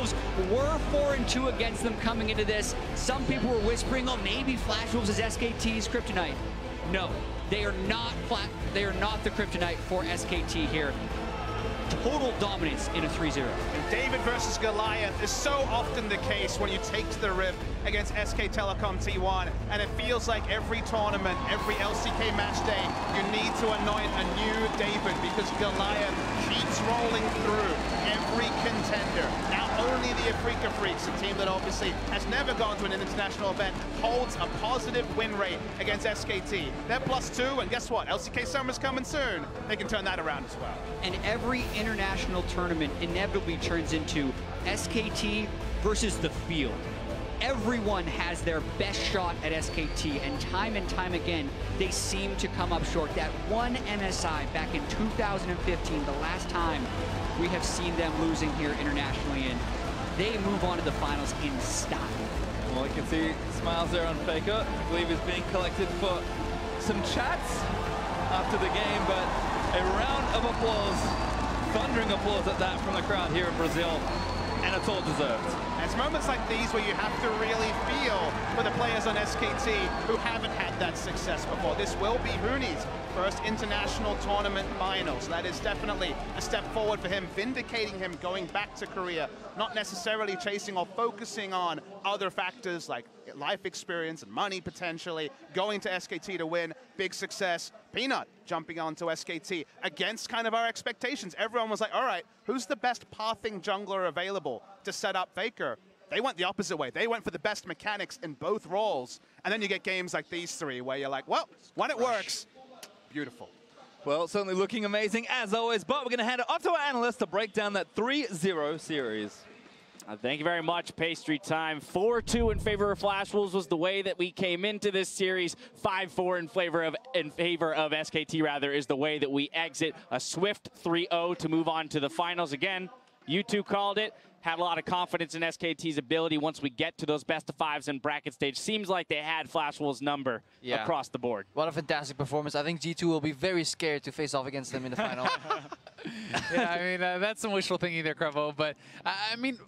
Wolves were 4-2 against them coming into this. Some people were whispering, oh, maybe Flash Wolves is SKT's kryptonite. No, they are not They are not the kryptonite for SKT here. Total dominance in a 3-0. And David versus Goliath is so often the case when you take to the Rift against SK Telecom T1, and it feels like every tournament, every LCK match day, you need to anoint a new David because Goliath keeps rolling through every contender. Now only the Afrika Freaks, a team that obviously has never gone to an international event, holds a positive win rate against SKT. They're +2, and guess what? LCK Summer's coming soon. They can turn that around as well. And every international tournament inevitably turns into SKT versus the field. Everyone has their best shot at SKT, and time again, they seem to come up short. That one MSI back in 2015, the last time we have seen them losing here internationally, and they move on to the finals in style. Well, you can see smiles there on Faker. I believe he's being collected for some chats after the game, but a round of applause, thundering applause at that from the crowd here in Brazil, and it's all deserved. And it's moments like these where you have to really feel for the players on SKT who haven't had that success before. This will be HUNI's first international tournament finals. That is definitely a step forward for him, vindicating him going back to Korea, not necessarily chasing or focusing on other factors like life experience and money potentially, going to SKT to win, big success. Peanut jumping onto SKT against kind of our expectations. Everyone was like, all right, who's the best pathing jungler available to set up Faker? They went the opposite way. They went for the best mechanics in both roles. And then you get games like these three where you're like, well, when it works, beautiful. Well, certainly looking amazing as always, but we're going to hand it off to our analyst to break down that 3-0 series. Thank you very much, Pastry Time. 4-2 in favor of Flash Wolves was the way that we came into this series. 5-4 in favor of SKT, rather, is the way that we exit. A swift 3-0 to move on to the finals. Again, you two called it. Had a lot of confidence in SKT's ability once we get to those best-of-5s and bracket stage. Seems like they had Flash Wolves' number across the board. What a fantastic performance. I think G2 will be very scared to face off against them in the final. Yeah, I mean, that's some wishful thinking there, Crevo. But, I mean,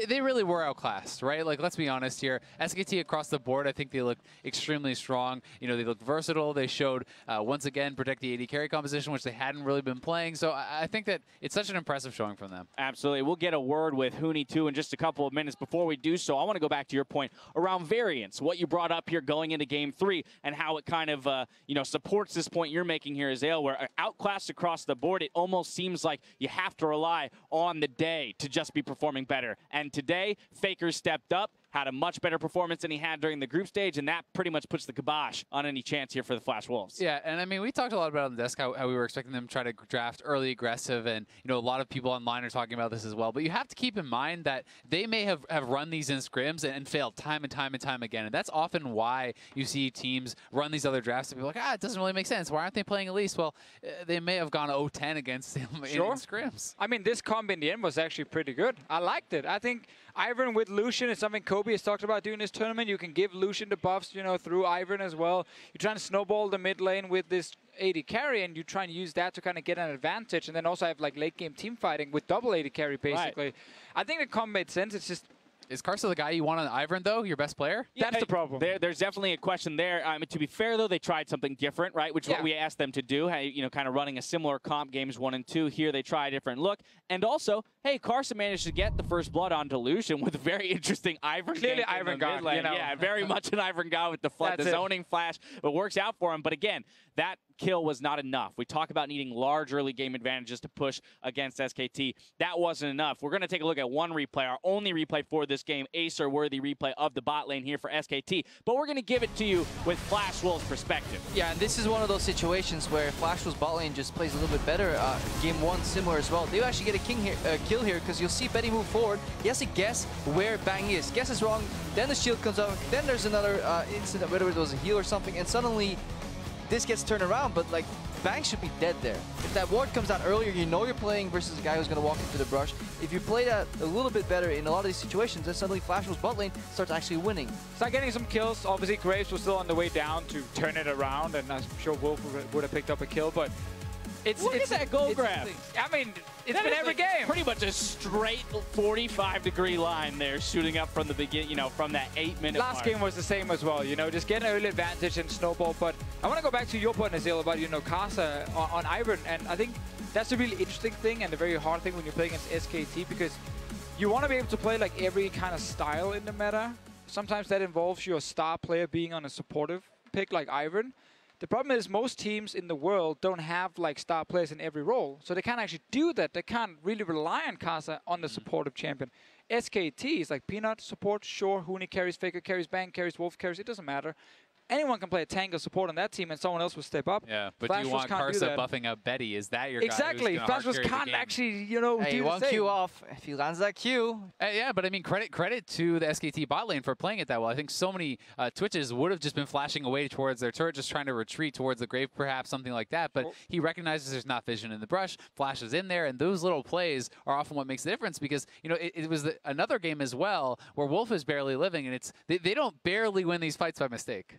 they really were outclassed, right? Like, let's be honest here. SKT across the board, I think they looked extremely strong. You know, they looked versatile. They showed, once again, protect the AD carry composition, which they hadn't really been playing. So I think that it's such an impressive showing from them. Absolutely. We'll get a word with HUNI, too, in just a couple of minutes. Before we do so, I want to go back to your point around variance, what you brought up here going into Game 3, and how it kind of, you know, supports this point you're making here, Azale, where outclassed across the board, it almost seems like you have to rely on the day to just be performing better. And today, Faker stepped up, had a much better performance than he had during the group stage, and that pretty much puts the kibosh on any chance here for the Flash Wolves. Yeah, and I mean, we talked a lot about on the desk how we were expecting them to try to draft early aggressive, and you know, a lot of people online are talking about this as well. But you have to keep in mind that they may have run these in scrims and failed time and time again, and that's often why you see teams run these other drafts and be like, it doesn't really make sense. Why aren't they playing Elise? Well, they may have gone 0-10 against them in scrims. I mean, this comp in the end was actually pretty good. I liked it. I think Ivern with Lucian is something Kobe has talked about doing this tournament. You can give Lucian the buffs, you know, through Ivern as well. You're trying to snowball the mid lane with this AD carry, and you try and use that to kind of get an advantage, and then also have like late game team fighting with double AD carry, basically. Right. I think the comp made sense. It's just, is KARSA the guy you want on Ivern, though, your best player? Yeah, that's the problem. There's definitely a question there. To be fair, though, they tried something different, right, which is what we asked them to do, you know, kind of running a similar comp games 1 and 2. Here they try a different look. And also, hey, KARSA managed to get the first blood on Lucian with a very interesting Ivern. Clearly Ivern god, you know. Yeah, very much an Ivern god with the flood, the zoning flash. It works out for him. But again, that kill was not enough. We talk about needing large early game advantages to push against SKT. That wasn't enough. We're going to take a look at one replay, our only replay for this game, Acer-worthy replay of the bot lane here for SKT. But we're going to give it to you with Flash Wolves' perspective. Yeah, and this is one of those situations where Flash Wolves' bot lane just plays a little bit better. Game 1 similar as well. They actually get a kill here because you'll see Betty move forward. He has to guess where Bang is. Guess is wrong. Then the shield comes out. Then there's another incident, whether it was a heal or something, and suddenly this gets turned around, but like Bang should be dead there. If that ward comes out earlier, you know you're playing versus a guy who's going to walk into the brush. If you play that a little bit better in a lot of these situations, then suddenly Flash Wolves' bot lane starts actually winning. Start getting some kills. Obviously, Graves was still on the way down to turn it around, and I'm sure Wolf would have picked up a kill, but Look at that goal grab. I mean, it's That been is every like game. Pretty much a straight 45-degree line there, shooting up from the beginning, from that 8-minute Last game was the same as well, just get an early advantage and snowball. But I want to go back to your point, Nazil, about, KARSA on Ivern. And I think that's a really interesting thing and a very hard thing when you're playing against SKT, because you want to be able to play like every kind of style in the meta. Sometimes that involves your star player being on a supportive pick like Ivern. The problem is most teams in the world don't have like star players in every role, so they can't actually do that. They can't really rely on KARSA on the supportive champion. SKT is like Peanut support, sure, HUNI carries, Faker carries, Bang carries, Wolf carries, it doesn't matter. Anyone can play a tank or support on that team, and someone else will step up. Yeah, but Flash do you want can't do KARSA that. buffing up Betty? Is that your exactly? guy? Flash can't actually, Hey, do the one same. Q off. If he lands that Q, Yeah, but I mean, credit to the SKT bot lane for playing it that well. I think so many Twitches would have just been flashing away towards their turret, just trying to retreat towards the grave, perhaps, something like that. But he recognizes there's not vision in the brush, flashes in there, and those little plays are often what makes the difference, because, it was another game as well where Wolf is barely living, and they don't barely win these fights by mistake.